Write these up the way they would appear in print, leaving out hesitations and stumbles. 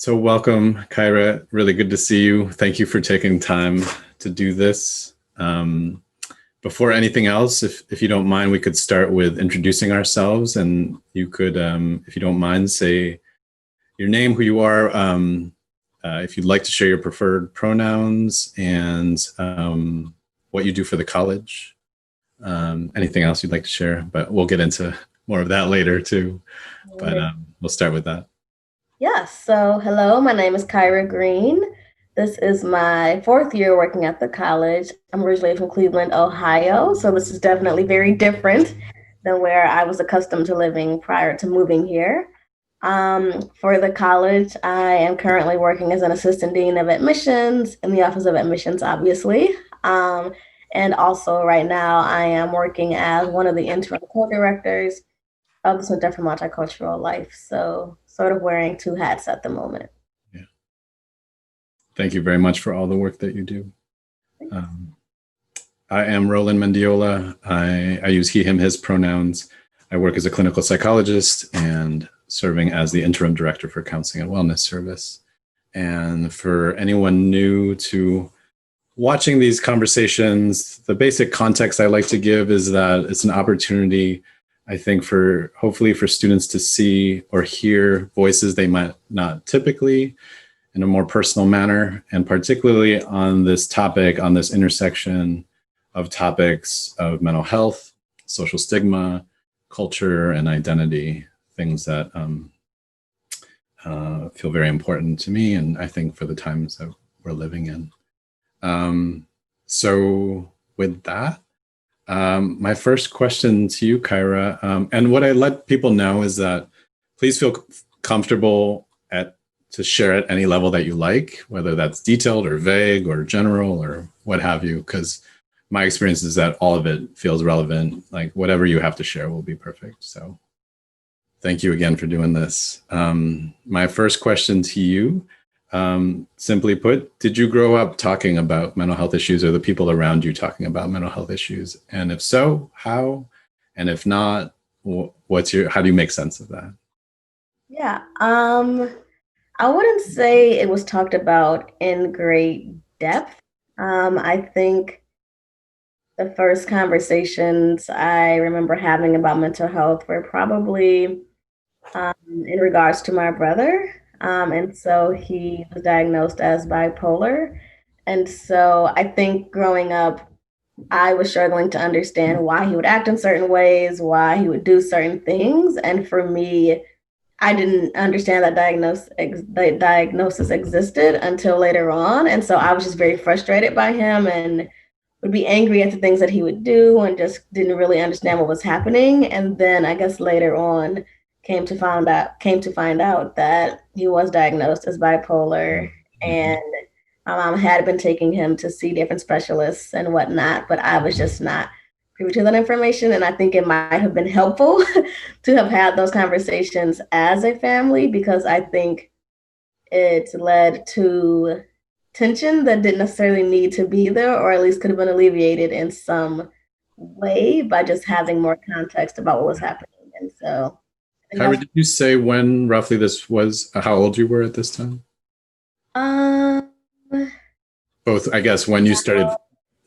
So welcome, Kyra. Really good to see you. Thank you for taking time to do this. Before anything else, if you don't mind, we could start with introducing ourselves, and you could, if you don't mind, say your name, who you are, if you'd like to share your preferred pronouns, and what you do for the college. Anything else you'd like to share, but we'll get into more of that later too. But we'll start with that. Yes. So, hello, my name is Kyra Green. This is my fourth year working at the college. I'm originally from Cleveland, Ohio. So, this is definitely very different than where I was accustomed to living prior to moving here. For the college, I am currently working as an assistant dean of admissions in the Office of Admissions, obviously. And also, right now, I am working as one of the interim co-directors of the Center for Multicultural Life. So, sort of wearing two hats at the moment. Yeah. Thank you very much for all the work that you do. I am Roland Mendiola. I use he, him, his pronouns. I work as a clinical psychologist and serving as the interim director for counseling and wellness service. And for anyone new to watching these conversations, the basic context I like to give is that it's an opportunity, I think, for hopefully for students to see or hear voices they might not typically in a more personal manner, and particularly on this topic, on this intersection of topics of mental health, social stigma, culture, and identity, things that feel very important to me, and I think for the times that we're living in. So with that, my first question to you, Kyra, and what I let people know is that please feel comfortable to share at any level that you like, whether that's detailed or vague or general or what have you, because my experience is that all of it feels relevant. Like whatever you have to share will be perfect. So thank you again for doing this. My first question to you, simply put, did you grow up talking about mental health issues, or the people around you talking about mental health issues? And if so, how? And if not, how do you make sense of that? Yeah. I wouldn't say it was talked about in great depth. I think the first conversations I remember having about mental health were probably in regards to my brother. And so he was diagnosed as bipolar. And so I think growing up, I was struggling to understand why he would act in certain ways, why he would do certain things. And for me, I didn't understand that the diagnosis existed until later on. And so I was just very frustrated by him and would be angry at the things that he would do and just didn't really understand what was happening. And then I guess later on came to find out that he was diagnosed as bipolar. And my mom had been taking him to see different specialists and whatnot, but I was just not privy to that information. And I think it might have been helpful to have had those conversations as a family, because I think it led to tension that didn't necessarily need to be there, or at least could have been alleviated in some way by just having more context about what was happening. And so Kyra, did you say when roughly this was, how old you were at this time? um Both, I guess, when you started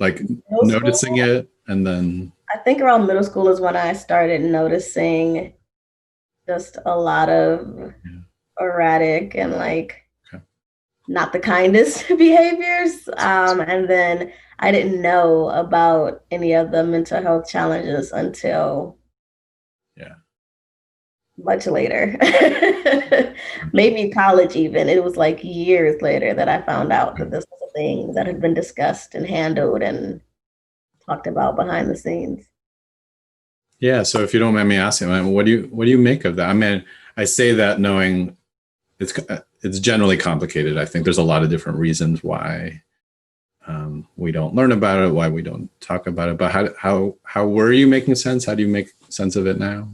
like noticing it, and then I think around middle school is when I started noticing just a lot of erratic and not the kindest behaviors. And then I didn't know about any of the mental health challenges until much later. Maybe college even. It was like years later that I found out that this was a thing that had been discussed and handled and talked about behind the scenes. Yeah, so if you don't mind me asking, what do you make of that? I mean, I say that knowing it's generally complicated. I think there's a lot of different reasons why we don't learn about it, why we don't talk about it. But how were you making sense? How do you make sense of it now?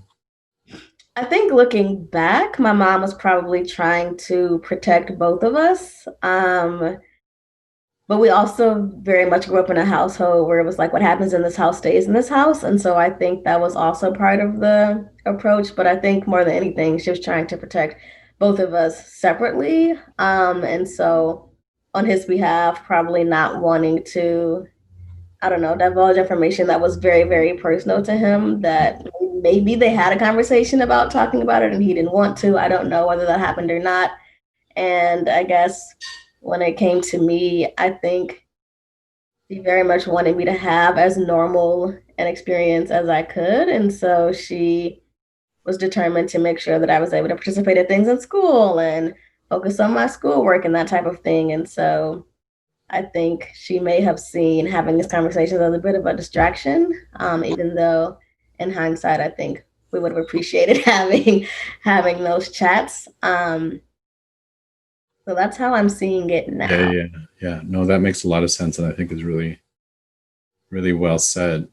I think looking back, my mom was probably trying to protect both of us. But we also very much grew up in a household where it was like, what happens in this house stays in this house. And so I think that was also part of the approach. But I think more than anything, she was trying to protect both of us separately. And so on his behalf, probably not wanting to, I don't know, divulge information that was very, very personal to him, that maybe they had a conversation about talking about it and he didn't want to. I don't know whether that happened or not. And I guess when it came to me, I think she very much wanted me to have as normal an experience as I could. And so she was determined to make sure that I was able to participate in things in school and focus on my schoolwork and that type of thing. And so I think she may have seen having these conversations as a bit of a distraction, even though in hindsight, I think we would have appreciated having those chats. So that's how I'm seeing it Yeah, now. yeah, yeah. No, that makes a lot of sense, and I think is really, really well said.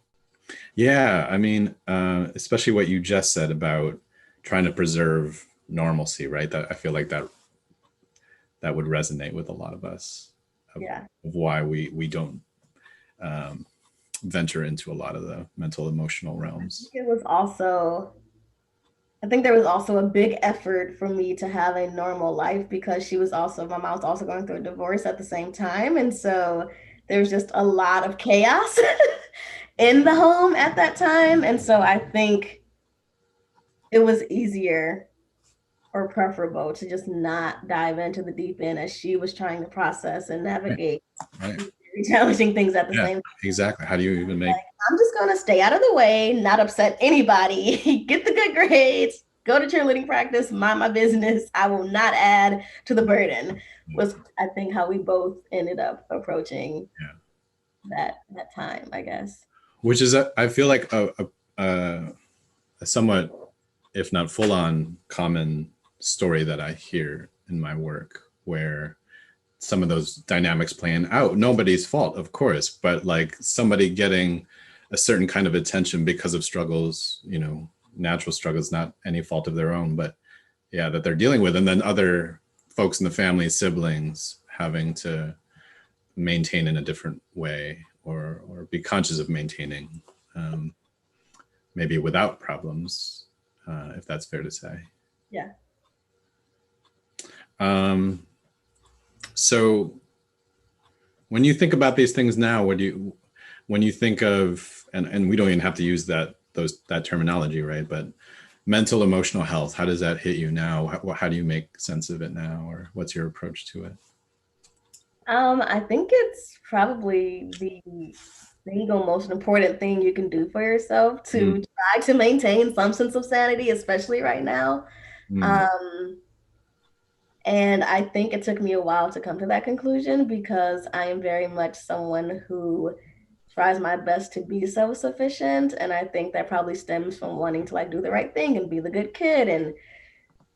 Yeah, I mean, especially what you just said about trying to preserve normalcy, right? That I feel like that would resonate with a lot of us Yeah. of why we don't um, venture into a lot of the mental emotional realms. It was also, I think there was also a big effort for me to have a normal life because my mom was also going through a divorce at the same time. And so there was just a lot of chaos in the home at that time. And so I think it was easier or preferable to just not dive into the deep end as she was trying to process and Right, navigate right. these very challenging things at the Yeah, same time. exactly. How do you even make? Like, I'm just going to stay out of the way, not upset anybody, get the good grades, go to cheerleading practice, mind my business. I will not add to the burden, was I think how we both ended up approaching Yeah, that time, I guess. which is I feel like a somewhat, if not full on, common story that I hear in my work, where some of those dynamics playing out, nobody's fault, of course, but like somebody getting a certain kind of attention because of struggles, natural struggles, not any fault of their own, but yeah, that they're dealing with. And then other folks in the family, siblings, having to maintain in a different way, or be conscious of maintaining, um, maybe without problems, if that's fair to say. Yeah. Um, so when you think about these things now, when you think of, and we don't even have to use that terminology, right? But mental emotional health, how does that hit you now? How do you make sense of it now, or what's your approach to it? I think it's probably the single most important thing you can do for yourself Mm, to try to maintain some sense of sanity, especially right now. mm, Um, And I think it took me a while to come to that conclusion because I am very much someone who tries my best to be self-sufficient. And I think that probably stems from wanting to like do the right thing and be the good kid and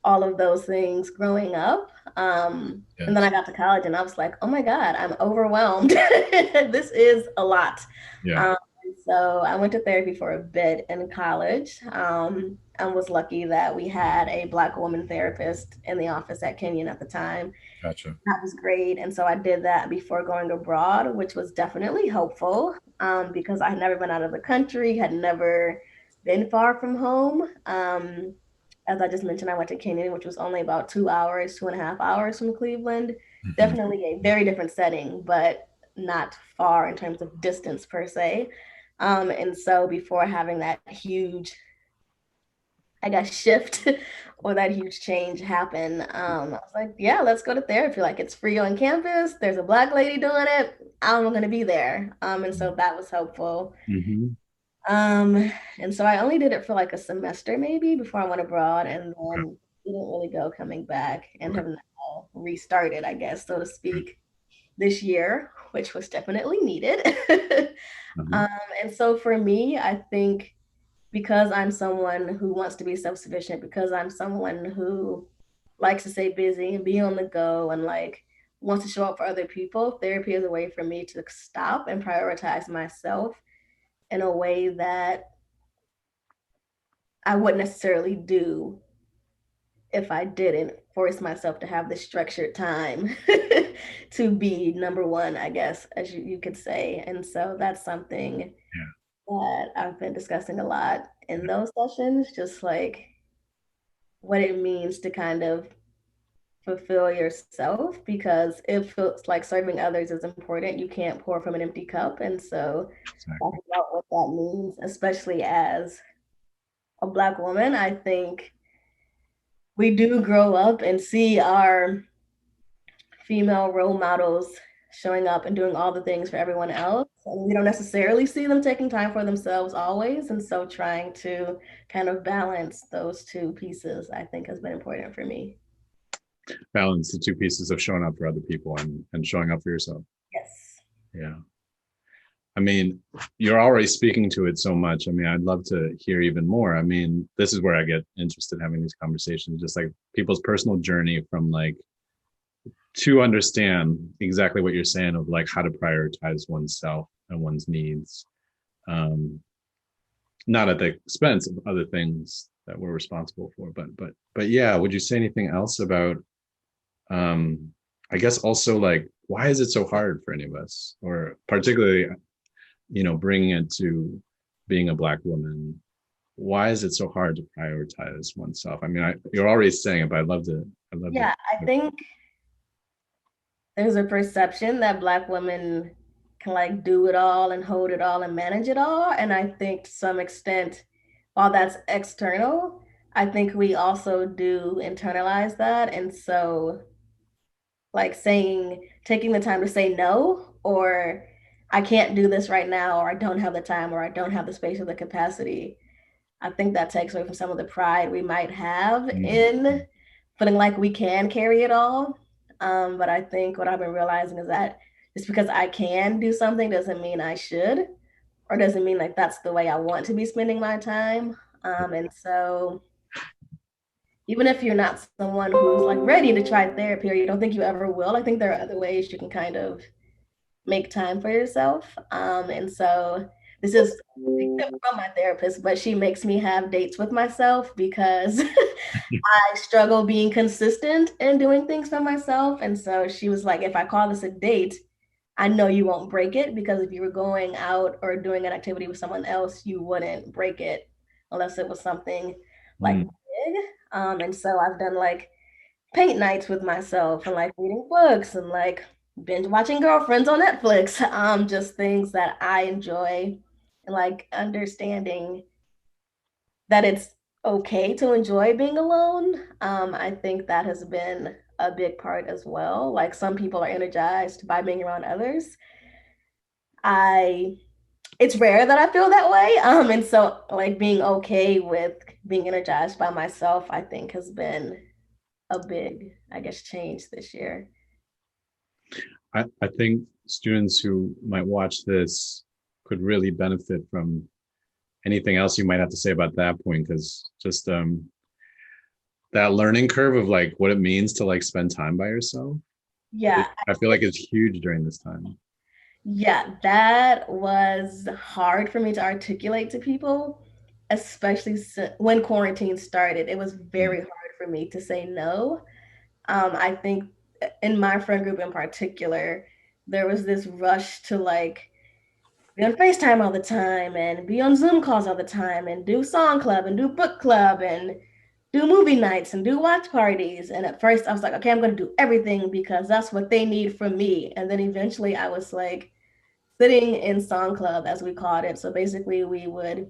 all of those things growing up. And then I yes. got to college and I was like, oh my God, I'm overwhelmed. This is a lot. Yeah. Um, so I went to therapy for a bit in college, and was lucky that we had a Black woman therapist in the office at Kenyon at the time. Gotcha. That was great. And so I did that before going abroad, which was definitely helpful, because I had never been out of the country, had never been far from home. As I just mentioned, I went to Kenyon, which was only about 2 hours, 2.5 hours from Cleveland. Hmm. Definitely a very different setting, but not far in terms of distance per se. And so before having that huge, I guess, shift or that huge change happen, I was like, yeah, let's go to therapy. Like, it's free on campus. There's a Black lady doing it. I'm going to be there. And so that was helpful. Hmm. And so I only did it for like a semester maybe before I went abroad, and then didn't really go coming back, and Okay. have now restarted, I guess, so to speak, this year, which was definitely needed. Uh-huh. um, and so for me, I think because I'm someone who wants to be self-sufficient, because I'm someone who likes to stay busy and be on the go and like wants to show up for other people, therapy is a way for me to stop and prioritize myself in a way that I wouldn't necessarily do if I didn't force myself to have this structured time to be number one, I guess, as you could say. And so that's something Yeah. that I've been discussing a lot in those sessions, just like what it means to kind of fulfill yourself, because it feels like serving others is important. You can't pour from an empty cup. And so talk Exactly. about what that means, especially as a Black woman. I think we do grow up and see our female role models showing up and doing all the things for everyone else. And we don't necessarily see them taking time for themselves always. And so trying to kind of balance those two pieces, I think, has been important for me. Balance the two pieces of showing up for other people and showing up for yourself. Yes. Yeah. I mean, you're already speaking to it so much. I mean, I'd love to hear even more. I mean, this is where I get interested in having these conversations, just like people's personal journey from like to understand exactly what you're saying of like how to prioritize oneself and one's needs, um, not at the expense of other things that we're responsible for. But yeah, would you say anything else about? I guess also like why is it so hard for any of us, or particularly bringing it to being a Black woman? Why is it so hard to prioritize oneself? I mean, you're already saying it, but I'd love to. I'd love to. Yeah, I think there's a perception that Black women can like do it all and hold it all and manage it all. And I think to some extent, while that's external, I think we also do internalize that. And so like saying, taking the time to say no, or I can't do this right now, or I don't have the time, or I don't have the space or the capacity. I think that takes away from some of the pride we might have in feeling like we can carry it all. But I think what I've been realizing is that just because I can do something doesn't mean I should, or doesn't mean like that's the way I want to be spending my time. And so even if you're not someone who's like ready to try therapy, or you don't think you ever will, I think there are other ways you can kind of make time for yourself. And so this is a tip from my therapist, but she makes me have dates with myself because I struggle being consistent in doing things for myself. And so she was like, if I call this a date, I know you won't break it, because if you were going out or doing an activity with someone else, you wouldn't break it unless it was something like Mm. big. And so I've done like paint nights with myself and like reading books and like binge watching Girlfriends on Netflix. Just things that I enjoy, and like understanding that it's okay to enjoy being alone. I think that has been a big part as well. Like some people are energized by being around others. I It's rare that I feel that way. And so like being okay with being energized by myself, I think has been a big, I guess, change this year. I think students who might watch this could really benefit from anything else you might have to say about that point, because just that learning curve of like what it means to like spend time by yourself. Yeah, I feel like it's huge during this time. yeah, that was hard for me to articulate to people, especially when quarantine started. It was very hard for me to say no. I think in my friend group in particular, there was this rush to like be on FaceTime all the time and be on Zoom calls all the time and do song club and do book club and do movie nights and do watch parties. And at first I was like, okay, I'm going to do everything because that's what they need from me. And then eventually I was like sitting in song club, as we called it. So basically we would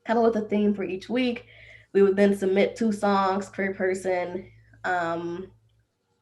come up with a theme for each week. We would then submit 2 songs per person, um,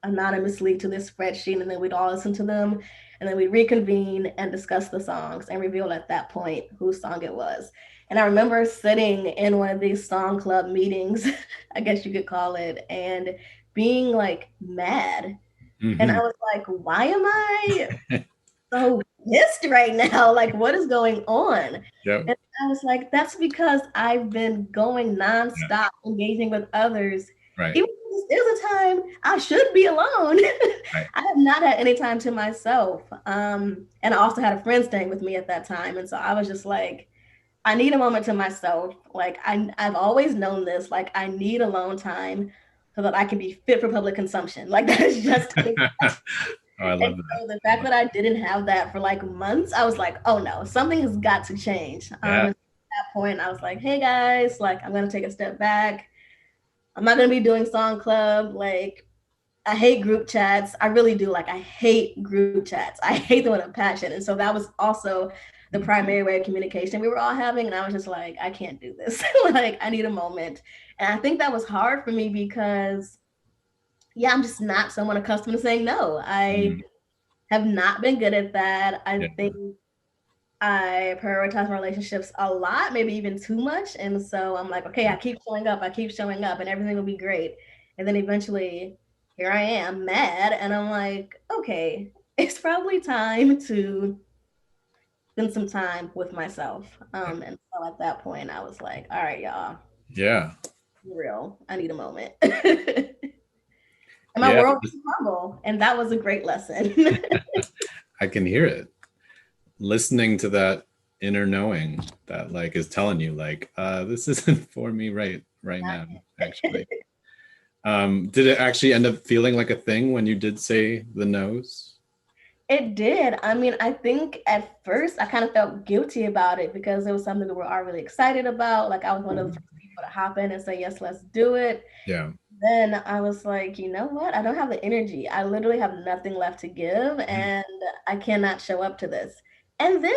anonymously to this spreadsheet, and then we'd all listen to them, and then we reconvene and discuss the songs and reveal at that point whose song it was. And I remember sitting in one of these song club meetings, I guess you could call it, and being like mad. And I Mm-hmm. was like, why am I so pissed right now? Like, what is going on? Yep. And I was like, that's because I've been going Yeah. nonstop, engaging with others. Right. Even if there's a time I should be alone. Right. I have not had any time to myself. And I also had a friend staying with me at that time. And so I was just like, I need a moment to myself. Like I've always known this. Like I need alone time so that I can be fit for public consumption. Like that is just Oh, I and love that. so the fact that I didn't have that for like months, I was like, oh no, something has got to change. Yeah. And at that point, I was like, hey guys, like I'm gonna take a step back. I'm not gonna be doing song club. Like I hate group chats. I really do. Like, I hate group chats. I hate them with a passion. And so that was also the primary way of communication we were all having. And I was just like, I can't do this. Like, I need a moment. And I think that was hard for me because, yeah, I'm just not someone accustomed to saying no. I have not been good at that. I think I prioritize my relationships a lot, maybe even too much. And so I'm like, okay, I keep showing up, and everything will be great. And then eventually, here I am, mad. And I'm like, okay, it's probably time to spend some time with myself. And so at that point, I was like, all right, y'all. Yeah. For real. I need a moment. And my Yeah. world was crumble. And that was a great lesson. I can hear it. Listening to that inner knowing that like is telling you like this isn't for me right now, actually. Did it actually end up feeling like a thing when you did say the no's? It did. I mean, I think at first I kind of felt guilty about it because it was something that we're all really excited about. Like, I was one of the first people to hop in and say, yes, let's do it. Yeah. Then I was like, you know what? I don't have the energy. I literally have nothing left to give, and I cannot show up to this. And then,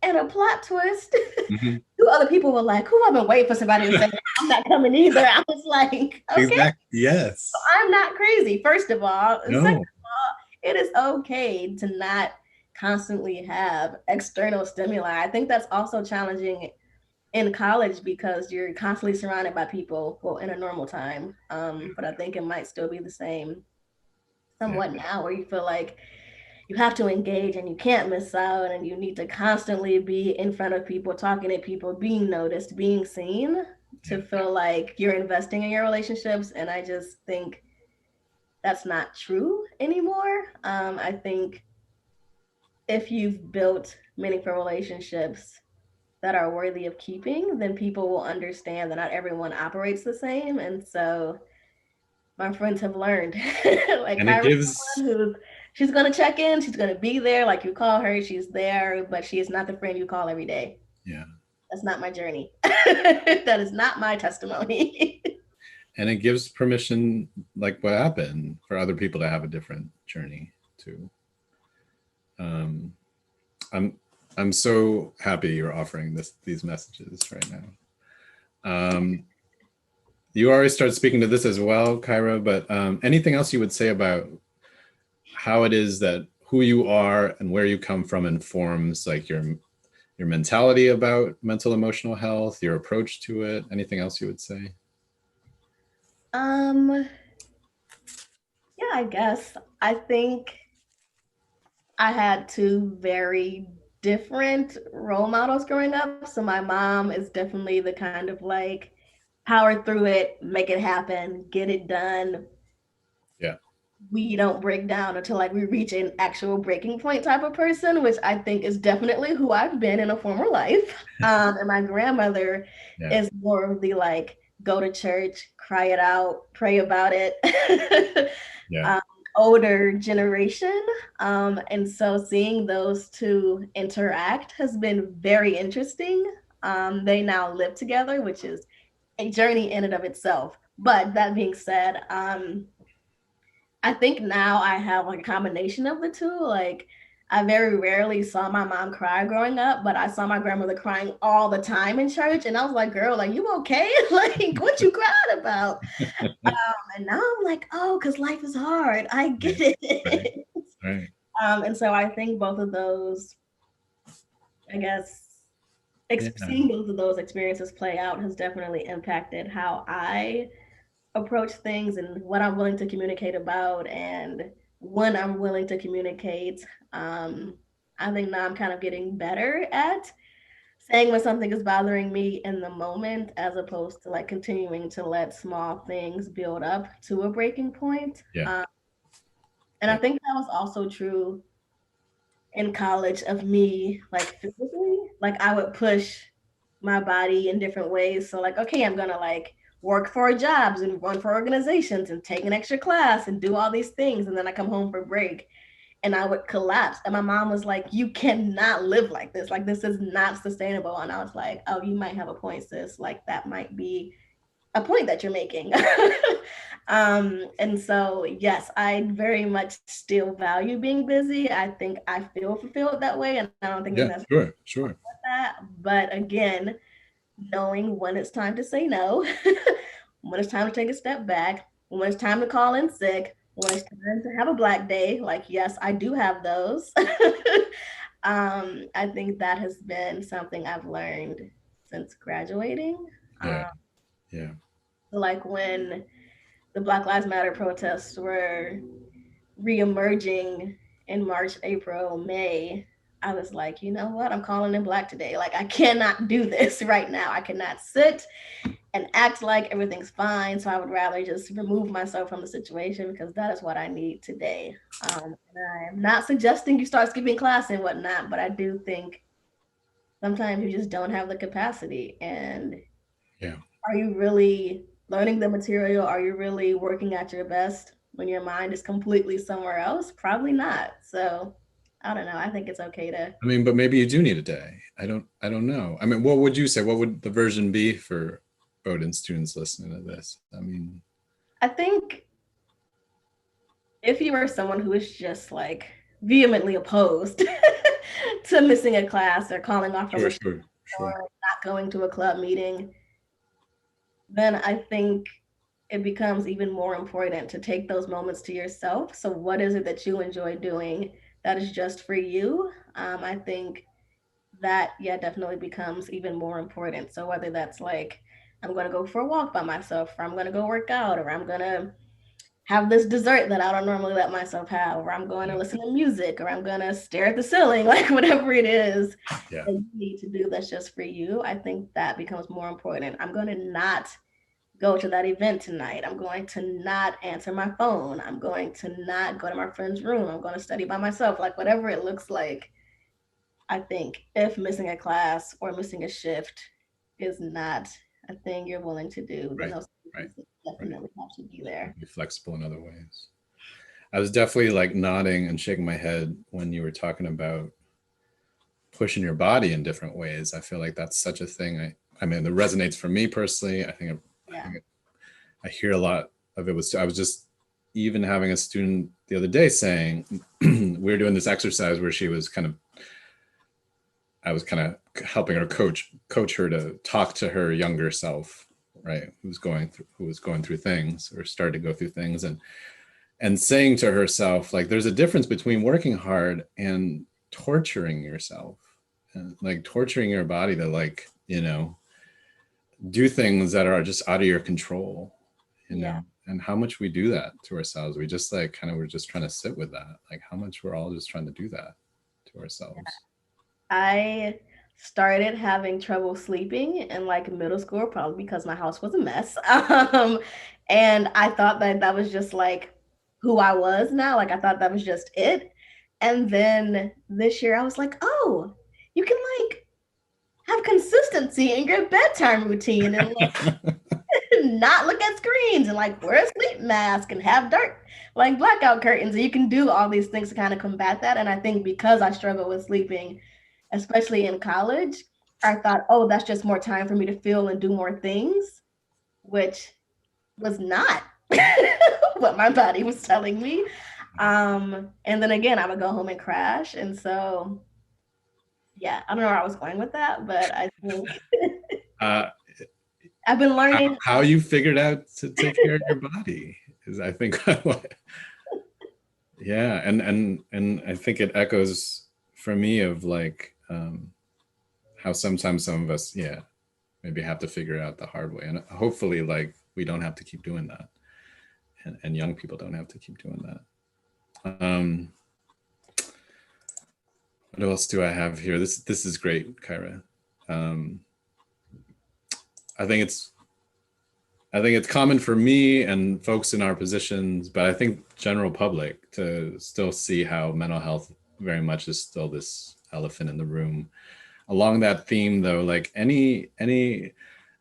in a plot twist, two other people were like, "Who? I've been waiting for somebody to say I'm not coming either." I was like, "Okay, Exactly. Yes. I'm not crazy." First of all, No. second of all, it is okay to not constantly have external stimuli. I think that's also challenging in college because you're constantly surrounded by people, well, in a normal time. But I think it might still be the same somewhat now, where you feel like you have to engage and you can't miss out, and you need to constantly be in front of people, talking to people, being noticed, being seen to feel like you're investing in your relationships. And I just think that's not true anymore. I think if you've built meaningful relationships that are worthy of keeping, then people will understand that not everyone operates the same. And so my friends have learned, like, And it Kyra, gives, she's going to check in, she's going to be there. Like, you call her, she's there, but she is not the friend you call every day. yeah. That's not my journey. That is not my testimony. And it gives permission, like what happened, for other people to have a different journey too. I'm so happy you're offering these messages right now. You already started speaking to this as well, Kyra, but anything else you would say about how it is that who you are and where you come from informs like your mentality about mental emotional health, your approach to it? Anything else you would say? Yeah, I guess. I think I had two very different role models growing up. So my mom is definitely the kind of like power through it, make it happen, get it done. Yeah. We don't break down until like we reach an actual breaking point type of person, which I think is definitely who I've been in a former life. And my grandmother is more of the like go to church, cry it out, pray about it. Older generation. And so seeing those two interact has been very interesting. They now live together, which is a journey in and of itself. But that being said, I think now I have like a combination of the two. Like, I very rarely saw my mom cry growing up, but I saw my grandmother crying all the time in church. And I was like, girl, like, you okay? Like, what you cried about? And now I'm like, oh, because life is hard. I get it. Right. And so I think both of those, I guess, seeing both of those experiences play out has definitely impacted how I approach things and what I'm willing to communicate about and when I'm willing to communicate. I think now I'm kind of getting better at saying when something is bothering me in the moment, as opposed to like continuing to let small things build up to a breaking point. And I think that was also true in college of me, like physically, like I would push my body in different ways. So like, okay, I'm gonna like work for jobs and run for organizations and take an extra class and do all these things. And then I come home for break and I would collapse. And my mom was like, you cannot live like this. Like, this is not sustainable. And I was like, oh, you might have a point, sis. Like, that might be a point that you're making. And so, yes, I very much still value being busy. I think I feel fulfilled that way, and I don't think Yeah, there's sure. that. But again, knowing when it's time to say no, when it's time to take a step back, when it's time to call in sick, when it's time to have a black day, like, yes, I do have those. I think that has been something I've learned since graduating. Yeah, yeah, Like when the Black Lives Matter protests were reemerging in March, April, May, I was like, you know what? I'm calling in black today. Like, I cannot do this right now. I cannot sit and act like everything's fine. So I would rather just remove myself from the situation because that is what I need today. And I'm not suggesting you start skipping class and whatnot, but I do think sometimes you just don't have the capacity. And yeah. are you really learning the material? Are you really working at your best when your mind is completely somewhere else? Probably not. So I don't know. I think it's okay to. I mean, but maybe you do need a day. I don't know. I mean, what would you say? What would the version be for Bowdoin students listening to this? I mean, I think if you are someone who is just like vehemently opposed to missing a class or calling off from a show or sure. not going to a club meeting, then I think it becomes even more important to take those moments to yourself. So, what is it that you enjoy doing that is just for you? I think that, yeah, definitely becomes even more important. So, whether that's like, I'm going to go for a walk by myself, or I'm going to go work out, or I'm going to have this dessert that I don't normally let myself have, or I'm going to Yeah, listen to music, or I'm going to stare at the ceiling, like whatever it is yeah, that you need to do that's just for you. I think that becomes more important. I'm going to not go to that event tonight. I'm going to not answer my phone. I'm going to not go to my friend's room. I'm going to study by myself, like whatever it looks like. I think if missing a class or missing a shift is not a thing you're willing to do, then right, those right, pieces right. definitely have to be there. Be flexible in other ways. I was definitely like nodding and shaking my head when you were talking about pushing your body in different ways. I feel like that's such a thing. I mean, it resonates for me personally. I Yeah. think I hear a lot of it was, I was just even having a student the other day saying, we were doing this exercise where she was kind of, I was kind of helping her coach her to talk to her younger self, right? Who was going through things or started to go through things, and saying to herself, like, there's a difference between working hard and torturing yourself, and like torturing your body to, like, do things that are just out of your control, Yeah. and how much we do that to ourselves. We just like kind of, we're just trying to sit with that, like how much we're all just trying to do that to ourselves. I started having trouble sleeping in like middle school, probably because my house was a mess. And I thought that that was just like who I was now. Like I thought that was just it. And then this year I was like, oh, you can like have consistency in your bedtime routine and like not look at screens and like wear a sleep mask and have dark like blackout curtains. And you can do all these things to kind of combat that. And I think because I struggle with sleeping, especially in college, I thought, oh, that's just more time for me to feel and do more things, which was not what my body was telling me. And then again, I would go home and crash. And so, yeah, I don't know where I was going with that, but I think uh, I've been learning. how you figured out to take care of your body is, I think, yeah, and I think it echoes for me of like, how sometimes some of us, yeah, maybe have to figure it out the hard way, and hopefully like we don't have to keep doing that, and young people don't have to keep doing that. What else do I have here? This is great, Kyra. um, I think it's common for me and folks in our positions, but I think general public to still see how mental health very much is still this elephant in the room. Along that theme, though, like any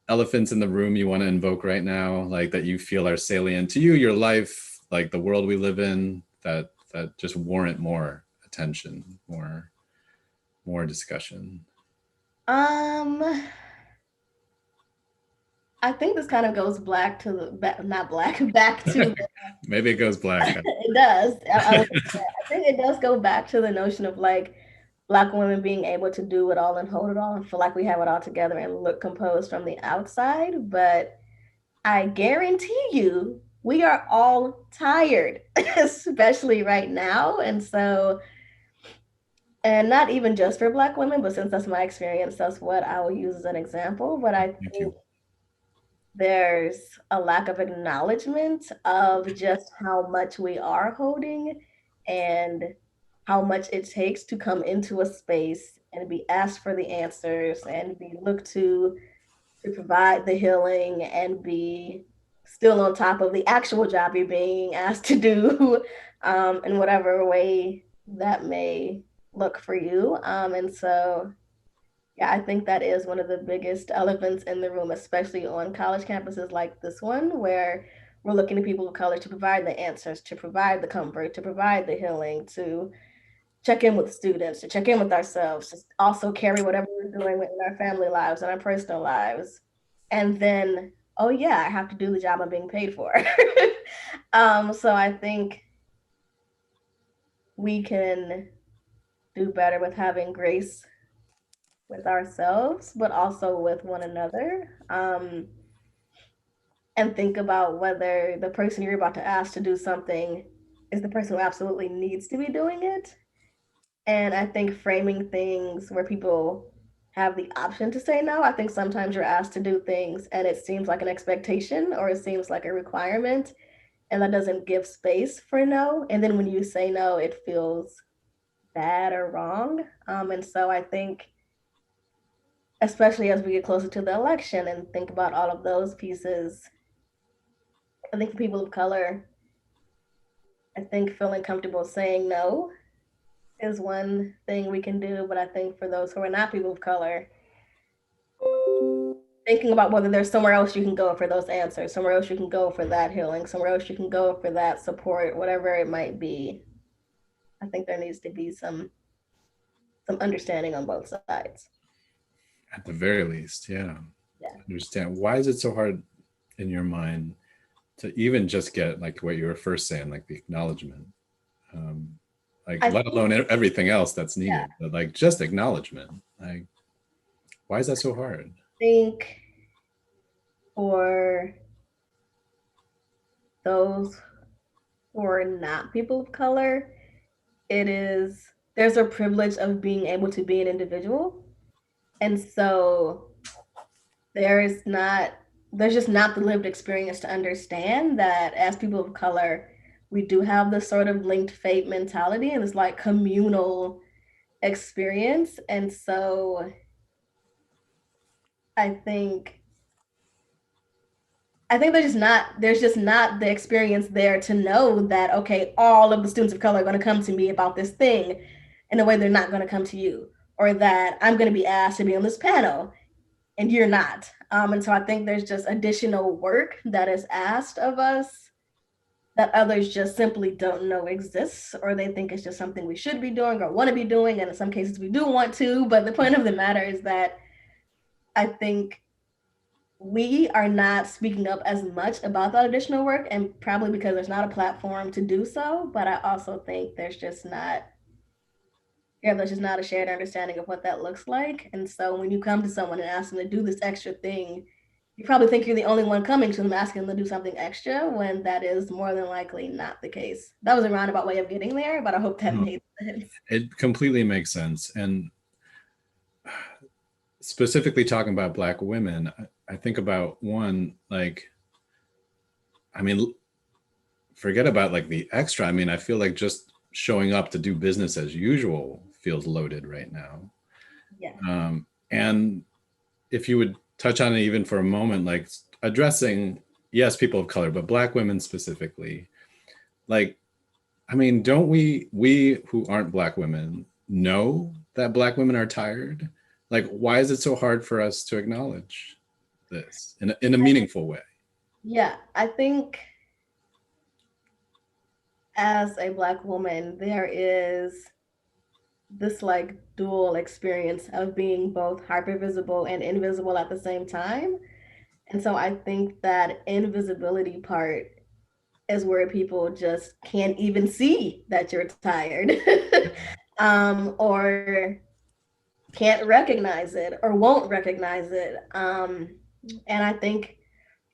elephants in the room you want to invoke right now, like that you feel are salient to you, your life, like the world we live in, that just warrant more attention, more discussion. Um, I think this kind of goes black to the not black, back to Maybe it goes black. it does. I think it does go back to the notion of like Black women being able to do it all and hold it all and feel like we have it all together and look composed from the outside. But I guarantee you, we are all tired, especially right now. And so, and not even just for Black women, but since that's my experience, that's what I will use as an example. But I Thank think you. there's a lack of acknowledgement of just how much we are holding and how much it takes to come into a space and be asked for the answers and be looked to provide the healing and be still on top of the actual job you're being asked to do in whatever way that may look for you. And so yeah, I think that is one of the biggest elephants in the room, especially on college campuses like this one, where we're looking to people of color to provide the answers, to provide the comfort, to provide the healing, to check in with students, to check in with ourselves, to also carry whatever we're doing in our family lives and our personal lives. And then, oh yeah, I have to do the job I'm being paid for. So I think we can do better with having grace with ourselves, but also with one another. And think about whether the person you're about to ask to do something is the person who absolutely needs to be doing it. And I think framing things where people have the option to say no, I think sometimes you're asked to do things and it seems like an expectation or it seems like a requirement, and that doesn't give space for no. And then when you say no, it feels bad or wrong. And so I think especially as we get closer to the election and think about all of those pieces. I think for people of color, I think feeling comfortable saying no is one thing we can do. But I think for those who are not people of color, thinking about whether there's somewhere else you can go for those answers, somewhere else you can go for that healing, somewhere else you can go for that support, whatever it might be. I think there needs to be some understanding on both sides. At the very least, yeah. Yeah. Understand. Why is it so hard in your mind to even just get like what you were first saying, like the acknowledgement? Like, I let think, alone everything else that's yeah, needed, but like just acknowledgement. Like, why is that so hard? think for those who are not people of color, it is there's a privilege of being able to be an individual. And so there's not there's just not the lived experience to understand that as people of color, we do have this sort of linked fate mentality and this like communal experience. And so I think there's just not the experience there to know that okay, all of the students of color are going to come to me about this thing in a way they're not going to come to you, or that I'm going to be asked to be on this panel and you're not. And so I think there's just additional work that is asked of us that others just simply don't know exists, or they think it's just something we should be doing or want to be doing. And in some cases, we do want to. But the point of the matter is that I think we are not speaking up as much about that additional work, and probably because there's not a platform to do so. But I also think there's just not a shared understanding of what that looks like. And so when you come to someone and ask them to do this extra thing, you probably think you're the only one coming to them asking them to do something extra when that is more than likely not the case. That was a roundabout way of getting there, but I hope that No, made sense. it completely makes sense. And specifically talking about Black women, I think about one, like, I mean, forget about like the extra. I mean, I feel like just showing up to do business as usual feels loaded right now. Yeah. And if you would touch on it even for a moment, like addressing, yes, people of color, but Black women specifically, like, I mean, don't we who aren't Black women know that Black women are tired? Like, why is it so hard for us to acknowledge this in a meaningful way? Yeah. I think as a Black woman, there is this like dual experience of being both hyper visible and invisible at the same time. And so I think that invisibility part is where people just can't even see that you're tired, or can't recognize it or won't recognize it. And I think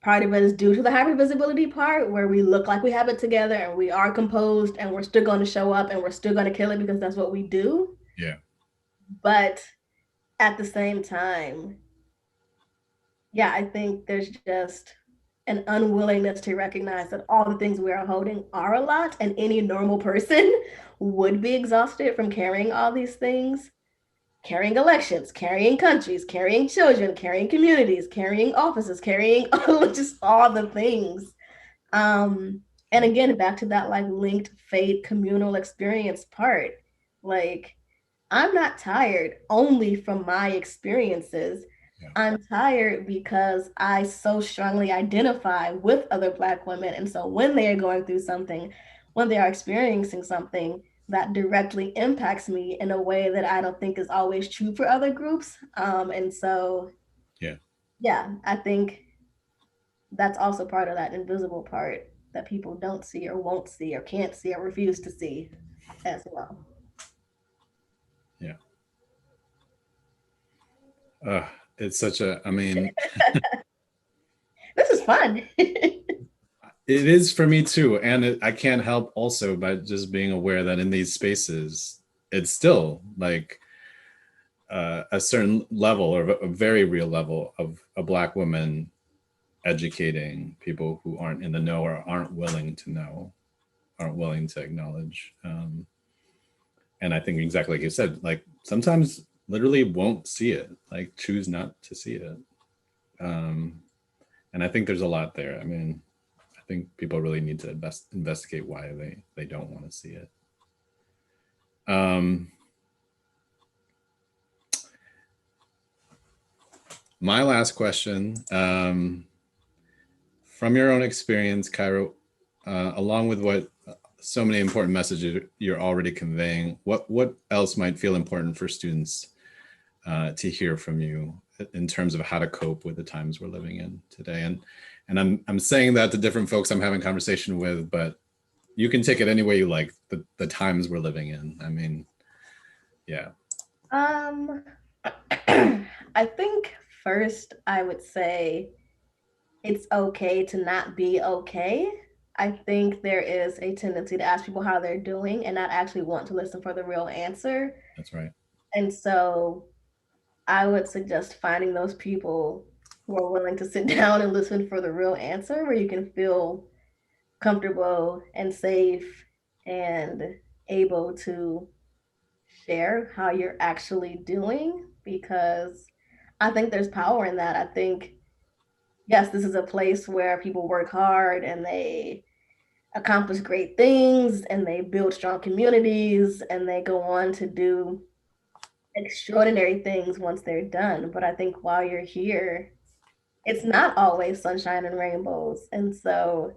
part of it is due to the hypervisibility part where we look like we have it together and we are composed and we're still going to show up and we're still going to kill it because that's what we do. Yeah. But at the same time, yeah, I think there's just an unwillingness to recognize that all the things we are holding are a lot, and any normal person would be exhausted from carrying all these things, carrying elections, carrying countries, carrying children, carrying communities, carrying offices, carrying just all the things. And again, back to that like linked fate communal experience part, like I'm not tired only from my experiences. Yeah. I'm tired because I so strongly identify with other Black women. And so when they are going through something, when they are experiencing something that directly impacts me in a way that I don't think is always true for other groups. And so, Yeah. yeah, I think that's also part of that invisible part that people don't see or won't see or can't see or refuse to see as well. Yeah. It's such a, I mean, This is fun. it is for me too. And I can't help also by just being aware that in these spaces, it's still like a certain level or a very real level of a Black woman educating people who aren't in the know or aren't willing to know, aren't willing to acknowledge. And I think exactly like you said, like sometimes literally won't see it, like choose not to see it. Um, and I think there's a lot there. I mean, I think people really need to investigate why they don't want to see it. Um, my last question, from your own experience, Kyra, along with what so many important messages you're already conveying, what else might feel important for students to hear from you in terms of how to cope with the times we're living in today? And I'm saying that to different folks I'm having conversation with, but you can take it any way you like. The times we're living in. I mean, yeah. Um, I think first I would say it's okay to not be okay. I think there is a tendency to ask people how they're doing and not actually want to listen for the real answer. That's right. And so I would suggest finding those people who are willing to sit down and listen for the real answer, where you can feel comfortable and safe and able to share how you're actually doing, because I think there's power in that. I think, yes, this is a place where people work hard and they accomplish great things and they build strong communities and they go on to do extraordinary things once they're done. But I think while you're here, it's not always sunshine and rainbows. And so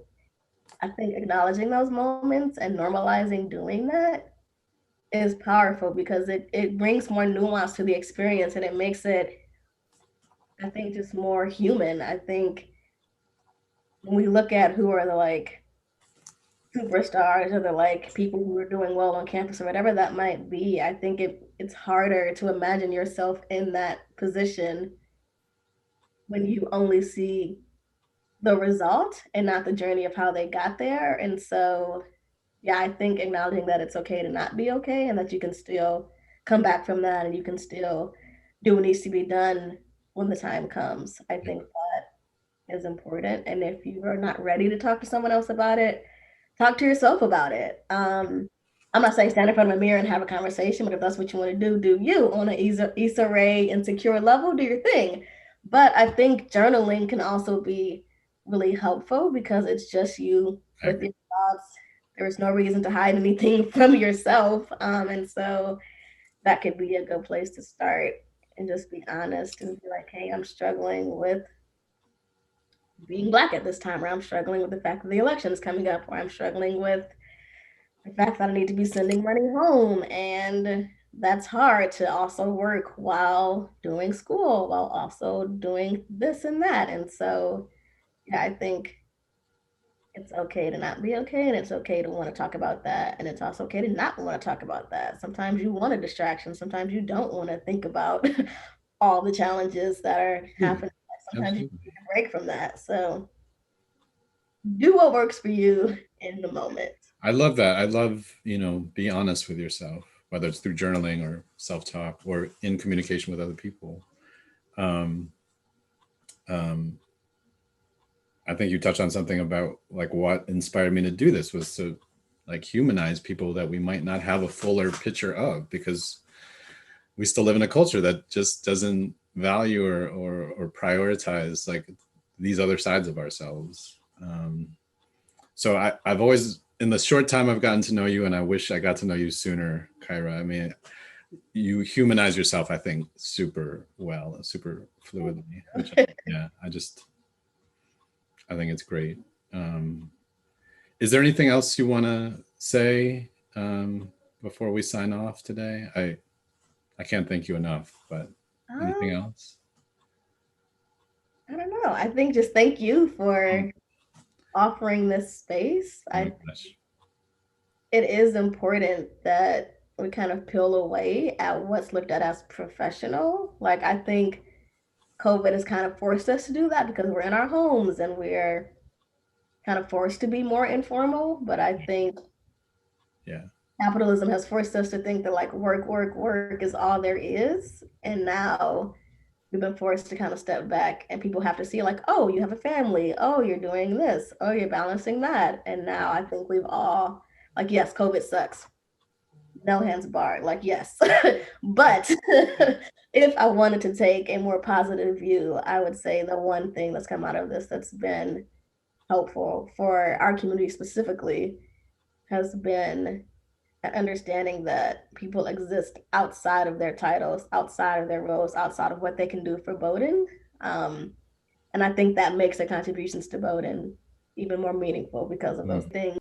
I think acknowledging those moments and normalizing doing that is powerful because it brings more nuance to the experience and it makes it, I think, just more human. I think when we look at who are the like superstars or the like people who are doing well on campus or whatever that might be, I think it's harder to imagine yourself in that position when you only see the result and not the journey of how they got there. And so, yeah, I think acknowledging that it's okay to not be okay and that you can still come back from that and you can still do what needs to be done when the time comes. I Yeah. think that is important. And if you are not ready to talk to someone else about it, talk to yourself about it. I'm not saying stand in front of a mirror and have a conversation, but if that's what you want to do you on an Issa Rae insecure level, do your thing. But I think journaling can also be really helpful because it's just you I with agree. your thoughts. There's no reason to hide anything from yourself. And so that could be a good place to start and just be honest and be like, hey, I'm struggling with being Black at this time, or I'm struggling with the fact that the election is coming up, or I'm struggling with the fact that I need to be sending money home and that's hard to also work while doing school, while also doing this and that. And so, yeah, I think it's okay to not be okay, and it's okay to want to talk about that, and it's also okay to not want to talk about that. Sometimes you want a distraction, sometimes you don't want to think about all the challenges that are Absolutely. happening. Sometimes you Absolutely. need a break from that. So do what works for you in the moment. I love that. I love, be honest with yourself, whether it's through journaling or self-talk or in communication with other people. Um, um, I think you touched on something about like what inspired me to do this was to like humanize people that we might not have a fuller picture of, because we still live in a culture that just doesn't value or prioritize like these other sides of ourselves. So I've always, in the short time I've gotten to know you, and I wish I got to know you sooner, Kyra. I mean, you humanize yourself, I think, super well, super fluidly. Which, yeah, I think it's great. Um, is there anything else you want to say before we sign off today? I can't thank you enough, but anything Um, else? I don't know. I think just thank you Oh, for offering this space. oh my gosh. It is important that we kind of peel away at what's looked at as professional. Like I think COVID has kind of forced us to do that because we're in our homes and we're kind of forced to be more informal. But I think Yeah. capitalism has forced us to think that like work, work, work is all there is. And now we've been forced to kind of step back and people have to see like, oh, you have a family. Oh, you're doing this. Oh, you're balancing that. And now I think we've all like, yes, COVID sucks. No hands barred, like yes. But if I wanted to take a more positive view, I would say the one thing that's come out of this that's been helpful for our community specifically has been an understanding that people exist outside of their titles, outside of their roles, outside of what they can do for Bowdoin. And I think that makes their contributions to Bowdoin even more meaningful because of those things.